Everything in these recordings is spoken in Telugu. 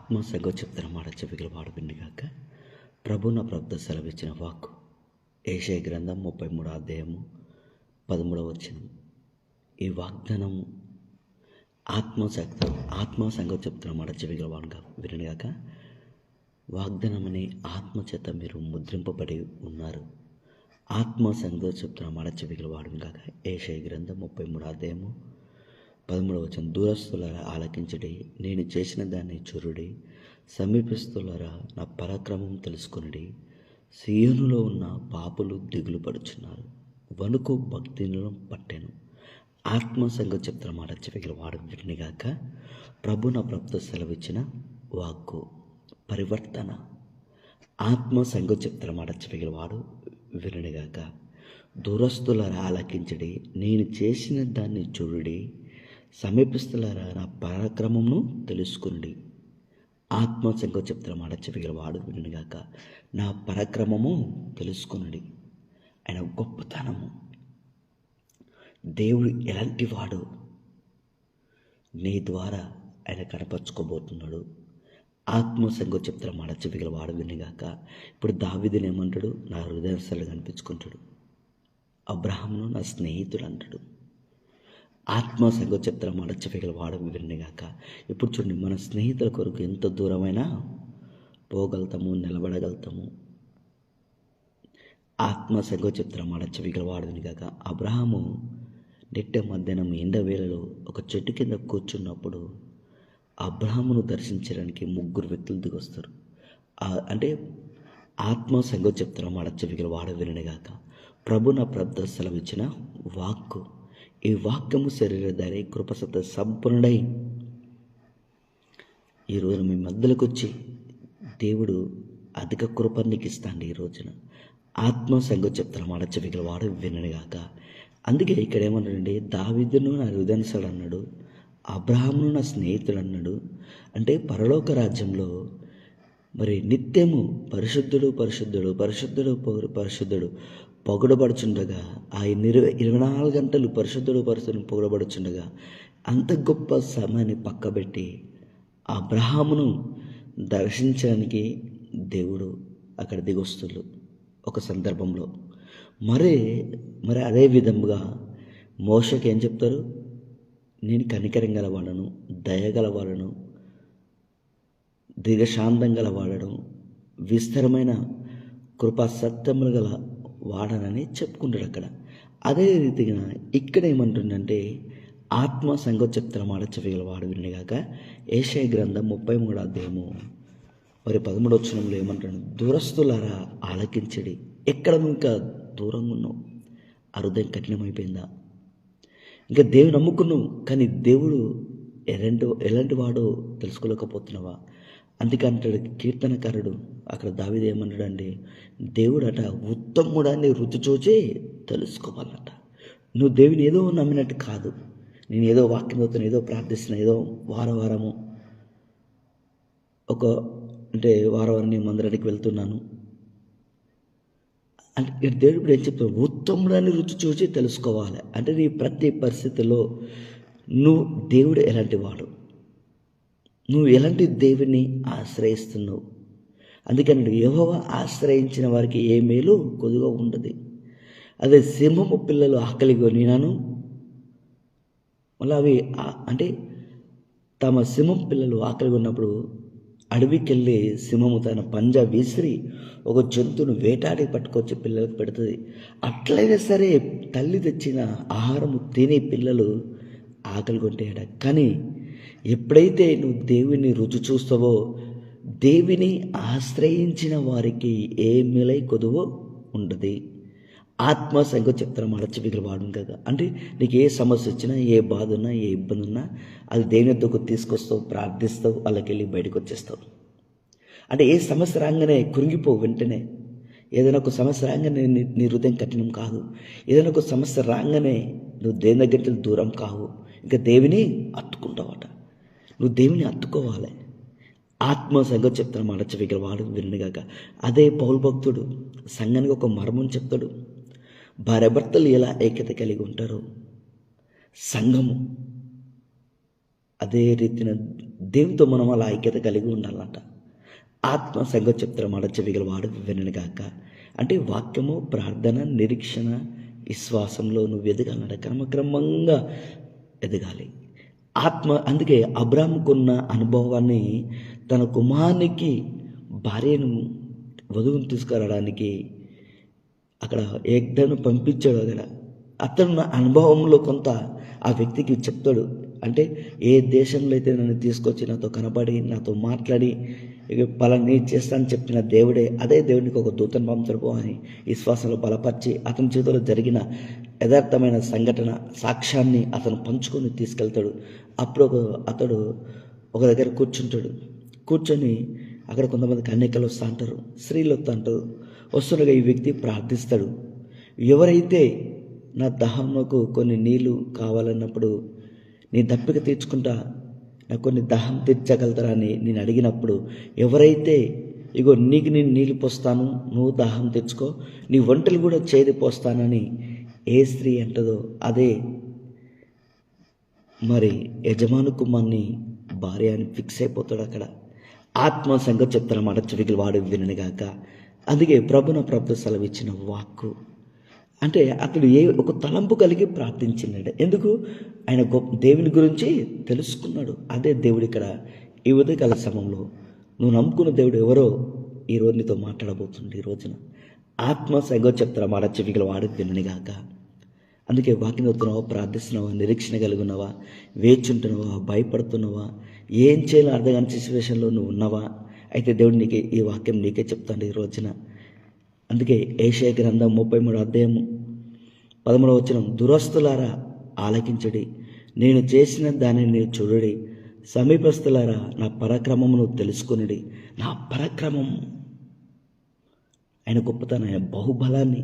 ఆత్మ సంగ చెప్తాను మాట చెవిగల వాడు విండిగాక. ప్రభు నా ప్రభుత్వ సెలవిచ్చిన వాక్కు యెషయా గ్రంథం 33 అధ్యాయము 13 వచనం. ఈ వాగ్దానం ఆత్మ సంగ చెప్తున్న మాట చెవిగల వాడుగా వినగాక. వాగ్దానం అనే ఆత్మ చేత మీరు ముద్రింపబడి ఉన్నారు. ఆత్మ సంగ చెప్తున్న మాట చెవిగల వాడు కాక. యెషయా గ్రంథం 33 అధ్యాయము 13 వచనం. దూరస్తులారా ఆలకించడి, నేను చేసిన దాన్ని చూరుడి, సమీపిస్తులారా నా పరాక్రమం తెలుసుకొనిడి. సీయోనులో ఉన్న పాపులు దిగులు పడుచున్నారు, వణుకు భక్తిలో పట్టెను. ఆత్మ సంగతి చెప్తున్న మాట చెవిగల వాడు వినిగాక. ప్రభు నా ప్రభుత్వ సెలవిచ్చిన వాక్కు పరివర్తన. ఆత్మ సంగతి చెప్తున్న మాట చెవిగల వాడు వినగాక. దూరస్తులారా ఆలకించడి, నేను చేసిన దాన్ని చూడుడి, సమీపిస్తులారా నా పరాక్రమమును తెలుసుకుని. ఆత్మ సంగతి చెప్తున్న మాట చెవిగల వాడు వినుగాక. నా పరాక్రమము తెలుసుకుని, ఆయన గొప్పతనము, దేవుడు ఎలాంటి వాడు నీ ద్వారా ఆయన కనపరుచుకోబోతున్నాడు. ఆత్మ సంగతి చెప్తున్న మాట చెవిగల వాడు వినుగాక. ఇప్పుడు దావీదుని ఏమంటాడు? నా హృదయస్థలు కనిపించుకుంటాడు. అబ్రహామును నా స్నేహితుడు అంటాడు. ఆత్మ సంగతి చెప్తున్న మాట చెవిగల వాడు వినగాక. ఇప్పుడు చూడండి, మన స్నేహితుల కొరకు ఎంత దూరమైనా పోగలుగుతాము, నిలబడగలుగుతాము. ఆత్మ సంగతి చెప్తున్న మాట చెవిగల వాడు వినగాక. అబ్రహాము నిట్ట మధ్యాహ్నం ఎండవేళలో ఒక చెట్టు కింద కూర్చున్నప్పుడు అబ్రహామును దర్శించడానికి 3 వ్యక్తులు దిగొస్తారు. అంటే ఆత్మ సంగతి చెప్తున్న మాట చెవిగల వాడు వినగాక. ప్రభు నా ప్రభుత్వ సెలవిచ్చిన వాక్కు. ఈ వాక్యము శరీరధారి కృపసత సంపన్నుడై ఈరోజు మీ మధ్యలోకి వచ్చి దేవుడు అధిక కృప నీకు ఇస్తాండి. ఈ రోజున ఆత్మ సంగతి చెప్తున్న మాట చెవిగల వాడు వినగాక. అందుకే ఇక్కడ ఏమన్నాడండి? దావీదును నా హృదయనుసాడు అన్నాడు, అబ్రహామును నా స్నేహితుడు అన్నాడు. అంటే పరలోక రాజ్యంలో మరి నిత్యము పరిశుద్ధుడు పరిశుద్ధుడు పరిశుద్ధుడు పరిశుద్ధుడు పొగడబడుచుండగా, ఆ 24 గంటలు పరిశుద్ధుడు పరిశుద్ధుడు పొగడబడుచుండగా అంత గొప్ప సమయాన్ని పక్కబెట్టి అబ్రహామును దర్శించడానికి దేవుడు అక్కడ దిగొస్తులు ఒక సందర్భంలో. మరి అదే విధముగా మోషకి ఏం చెప్తారు? నేను కనికరం గలవాడను, దయగలవాడను, దీర్ఘశాంతం గలవాడను, విస్తరమైన కృపా సత్యములు గల వాడనని చెప్పుకుంటాడు అక్కడ. అదే రీతిగా ఇక్కడ ఏమంటుందంటే ఆత్మ సంగతి చెప్తున్న మాట చెవిగల వాడు వినగాక. యెషయా గ్రంథం 33 అధ్యాయము 13 వచనంలో ఏమంటాడు? దూరస్తులారా ఆలకించడి. ఎక్కడ ఇంకా దూరంగా ఉన్నావు? ఆ హృదయం కఠినమైపోయిందా? ఇంకా దేవుని నమ్ముకున్నావు, కానీ దేవుడు ఎలాంటి వాడో తెలుసుకోలేకపోతున్నావా? అందుకంటాడు కీర్తనకారుడు, అక్కడ దావీదు ఏమన్నాడండి? దేవుడట ఉత్తముడాన్ని రుచి చూచి తెలుసుకోవాలట. నువ్వు దేవుని ఏదో నమ్మినట్టు కాదు. నేను ఏదో వాక్యం చదువుతున్నా, ఏదో ప్రార్థిస్తున్నా, ఏదో వారము వారం నేను మందిరానికి వెళ్తున్నాను అంటే దేవుడు ఏం చెప్తాడు? ఉత్తముడాన్ని రుచి చూచి తెలుసుకోవాలి. అంటే నీ ప్రతి పరిస్థితిలో నువ్వు దేవుడు ఎలాంటి వాడు, నువ్వు ఎలాంటి దేవుని ఆశ్రయిస్తున్నావు. అందుకని యెహోవా ఆశ్రయించిన వారికి ఏ మేలు కొద్దిగా ఉండదు. అదే సింహము పిల్లలు ఆకలిగొనినాను, మళ్ళీ అవి అంటే తమ సింహం పిల్లలు ఆకలిగా ఉన్నప్పుడు అడవికి వెళ్ళి సింహము తన పంజా విసిరి ఒక జంతువును వేటాడి పట్టుకొచ్చి పిల్లలకు పెడుతుంది. అట్లయినా సరే తల్లి తెచ్చిన ఆహారము తిని పిల్లలు ఆకలి కొంటాయట. కానీ ఎప్పుడైతే నువ్వు దేవుని రుచి చూస్తావో, దేవుని ఆశ్రయించిన వారికి ఏ మేలై కొదువో ఉండదు. ఆత్మ సంగతి చెప్తాను మాట చెవిగల వాడు కదా. అంటే నీకు ఏ సమస్య వచ్చినా, ఏ బాధ ఉన్నా, ఏ ఇబ్బంది ఉన్నా అది దేవుని వద్దకు తీసుకొస్తావు, ప్రార్థిస్తావు, వాళ్ళకి వెళ్ళి బయటకు వచ్చేస్తావు. అంటే ఏ సమస్య రాగానే కృంగిపోవు. వెంటనే ఏదైనా ఒక సమస్య రాగానే నీ హృదయం కఠినం కాదు. ఏదైనా ఒక సమస్య రాగానే నువ్వు దేవుని దగ్గరికి దూరం కావు, ఇంకా దేవుని అత్తుకుంటావట. నువ్వు దేవుని అత్తుకోవాలి. ఆత్మ సంగతి చెప్తాను మాట చెవిగల వాడు వినగాక. అదే పౌలు భక్తుడు సంఘానికి ఒక మర్మం చెప్తాడు. భార్యాభర్తలు ఎలా ఐక్యత కలిగి ఉంటారో సంఘము అదే రీతిన దేవునితో మనం అలా ఐక్యత కలిగి ఉండాలంట. ఆత్మ సంగతి చెప్తారు మాట చెవిగల వాడు వినను గాక. అంటే వాక్యము, ప్రార్థన, నిరీక్షణ, విశ్వాసంలో నువ్వు ఎదగాలంట. క్రమక్రమంగా ఎదగాలి. అందుకే అబ్రాహాముకున్న అనుభవాన్ని తన కుమారునికి భార్యను వధువును తీసుకురావడానికి అక్కడ ఏగ్దను పంపించాడు. అతను అనుభవంలో కొంత ఆ వ్యక్తికి చెప్తాడు. అంటే ఏ దేశంలో అయితే నన్ను తీసుకొచ్చి నాతో కనబడి నాతో మాట్లాడి పలాని చేస్తానని చెప్పిన దేవుడే, అదే దేవునికి ఒక దూతను పంపుతాడు అని విశ్వాసంలో బలపరిచి అతని చేతిలో జరిగిన యథార్థమైన సంఘటన సాక్ష్యాన్ని అతను పంచుకొని తీసుకెళ్తాడు. అప్పుడు అతడు ఒక దగ్గర కూర్చొని అక్కడ కొంతమంది కన్యకలు వస్తూ అంటారు, స్త్రీలు వస్తూ అంటారు. వస్తుండగా ఈ వ్యక్తి ప్రార్థిస్తాడు. ఎవరైతే నా దాహంకు కొన్ని నీళ్లు కావాలన్నప్పుడు నీ దప్పిక తీర్చుకుంటా నాకు కొన్ని దాహం తీర్చగలుగుతారా అని నేను అడిగినప్పుడు, ఎవరైతే ఇగో నీకు నేను నీళ్ళు పోస్తాను, నువ్వు దాహం తెచ్చుకో, నీ వంటలు కూడా చేది పోస్తానని ఏ స్త్రీ అంటదో అదే మరి యజమాను కుమార్ని భార్య అని ఫిక్స్ అయిపోతాడు. అక్కడ ఆత్మ సంగతి చెప్తారన్నమాట, చెవికి వాడు వినగాక. అందుకే ప్రభుత్వ సెలవు ఇచ్చిన వాక్కు అంటే అతడు ఒక తలంపు కలిగి ప్రార్థించినాడు. ఎందుకు? ఆయన దేవుని గురించి తెలుసుకున్నాడు. అదే దేవుడు ఇక్కడ ఈ ఉదయకాల సమయంలో నువ్వు నమ్ముకున్న దేవుడు ఎవరో ఈరోజు నీతో మాట్లాడబోతుంది. ఈ రోజున ఆత్మ సంగతి చెప్తారన్నమాట, చెవికి వాడు వినగాక. అందుకే వాక్యం చదువుతున్నావా, ప్రార్థిస్తున్నావా, నిరీక్షణ కలిగి ఉన్నావా, వేచుంటున్నావా, భయపడుతున్నావా, ఏం చేయాలో అర్థం కాని సిచ్యువేషన్లో నువ్వు ఉన్నావా? అయితే దేవుడు నీకే ఈ వాక్యం నీకే చెప్తాడు ఈ రోజున. అందుకే యెషయా గ్రంథం 33వ అధ్యాయము 13వ వచనం, దురస్తులారా ఆలకించుడి, నేను చేసిన దానిని మీరు చూడుడి, సమీపస్తులారా నా పరాక్రమమును తెలుసుకొనుడి. నా పరాక్రమం, ఆయన గొప్పతనం, ఆయన బాహుబలాన్ని,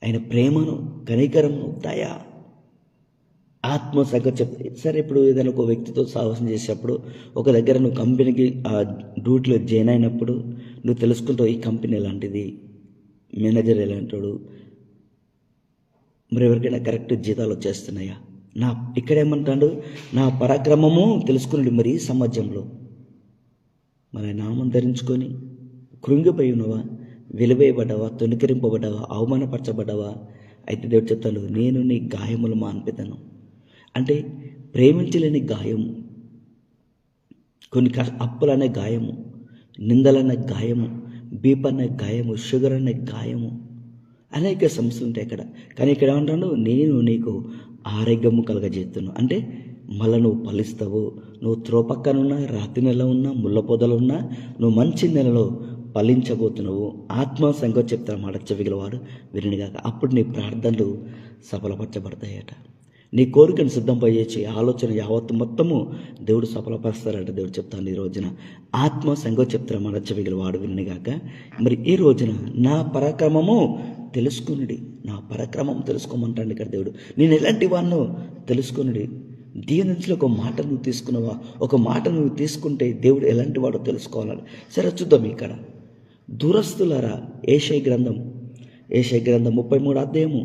ఆయన ప్రేమను, కనికరమును, దయ, ఆత్మ సంగతి చెప్తే సరే. ఇప్పుడు ఏదైనా ఒక వ్యక్తితో సాహసం చేసేటప్పుడు, ఒక దగ్గర నువ్వు కంపెనీకి డ్యూటీలో జాయిన్ అయినప్పుడు నువ్వు తెలుసుకుంటావు ఈ కంపెనీ ఎలాంటిది, మేనేజర్ ఎలాంటాడు, మరి ఎవరికైనా కరెక్ట్ జీతాలు వచ్చేస్తున్నాయా. ఇక్కడేమంటాడు, నా పరాక్రమము తెలుసుకున్నాడు. మరి ఈ సమాజంలో మరి నామం ధరించుకొని కృంగిపోయి ఉన్నవా, వెలివేయబడ్డావా, తొణికరింపబడ్డావా, అవమానపరచబడ్డావా? అయితే దేవుడు చెప్తాడు, నేను నీ గాయములు మాన్పితాను. అంటే ప్రేమించలేని గాయం, కొన్ని అప్పులనే గాయము, నిందలనే గాయము, బీపీ అనే గాయము, షుగర్ అనే గాయము, అనేక సమస్యలు ఉంటాయి ఇక్కడ. కానీ ఇక్కడ ఏమంటాడు, నేను నీకు ఆరోగ్యము కలగజేస్తున్నాను. అంటే మళ్ళీ నువ్వు ఫలిస్తావు. నువ్వు త్రోపక్కనున్నా, రాతి నెల ఉన్నా, ముళ్ళ పొదలున్నా, నువ్వు మంచి నెలలో ఫలించబోతున్నావు. ఆత్మ సంగతి చెప్తారన్నమాట, చెవిగలవాడు వినగాక. అప్పుడు నీ ప్రార్థనలు సఫలపరచబడతాయట. నీ కోరికను సిద్ధంపజేసి ఆలోచన యావత్తు మొత్తము దేవుడు సఫలపరుస్తారట. దేవుడు చెప్తాను ఈ రోజున ఆత్మ సంగతి చెప్తారన్నమాట, చెవిగలవాడు వినగాక. మరి ఈ రోజున నా పరాక్రమము తెలుసుకునుడి, నా పరాక్రమం తెలుసుకోమంటాడు ఇక్కడ దేవుడు. నేను ఎలాంటి వాడినో తెలుసుకునుడి. దేవుని నుంచి ఒక మాట నువ్వు తీసుకున్నావా, ఒక మాట నువ్వు తీసుకుంటే దేవుడు ఎలాంటి వాడో తెలుసుకోవాలని. సరే చూద్దాం. ఇక్కడ దురస్తులారా, యెషయా గ్రంథం 33వ అధ్యాయము,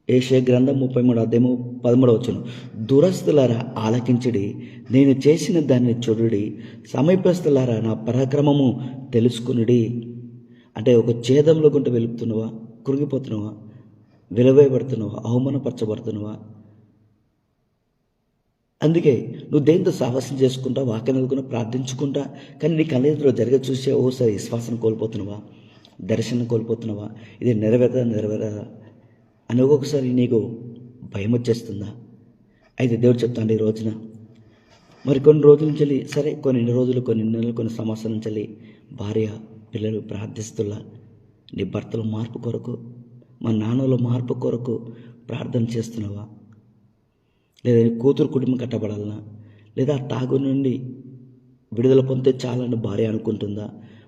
యెషయా గ్రంథం 33వ అధ్యాయము 13వ వచనం, దురస్తులారా ఆలకించుడి, నేను చేసిన దాన్ని చూడుడి, సమీపస్తులారా నా పరాక్రమము తెలుసుకునుడి. అంటే ఒక ఛేదంలో గుంట వెలుపుతున్నావా, కృంగిపోతున్నావా, విలువేయబడుతున్నావా, అవమానపరచబడుతున్నావా? అందుకే నువ్వు దేంతో సాహసం చేసుకుంటా, వాక్యం చదువుకున్నా, ప్రార్థించుకుంటా, కానీ నీ కళ్ళెదులో జరిగే చూసే ఓసారి విశ్వాసం కోల్పోతున్నావా, దర్శనం కోల్పోతున్నావా, ఇది నెరవేరదా అని ఒక్కొక్కసారి నీకు భయం వచ్చేస్తుందా? అయితే దేవుడు చెప్తాను ఈ రోజున, మరి కొన్ని రోజుల నుంచి సరే, కొన్ని రోజులు, కొన్ని నెలలు, కొన్ని సంవత్సరాల నుంచి భార్య పిల్లలు ప్రార్థిస్తున్నా, నీ భర్తల మార్పు కొరకు, మా నాన్నల మార్పు కొరకు ప్రార్థన చేస్తున్నావా? లేదా కూతురు కుటుంబం కట్టబడాలన్నా, లేదా తాగు నుండి విడుదల పొందితే చాలని భార్య అనుకుంటుందా?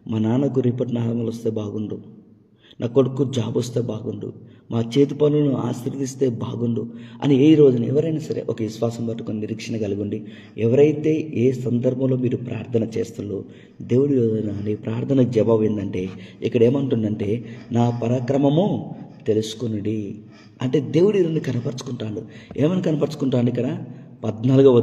మా నాన్నకు రిపోర్ట్ నార్మల్ వస్తే బాగుండు, నా కొడుకు జాబ్ వస్తే బాగుండు, మా చేతి పనులను ఆశీర్వదిస్తే బాగుండు అని ఏ రోజున ఎవరైనా సరే ఒక విశ్వాసం పట్టుకొని నిరీక్షణ కలిగి, ఎవరైతే ఏ సందర్భంలో మీరు ప్రార్థన చేస్తుందో దేవుడి నీ ప్రార్థన జవాబు ఏంటంటే, ఇక్కడ ఏమంటుందంటే నా పరాక్రమము తెలుసుకునుడి. అంటే దేవుడి కనపరుచుకుంటాడు. ఏమని కనపరుచుకుంటాడు? ఇక్కడ 14వ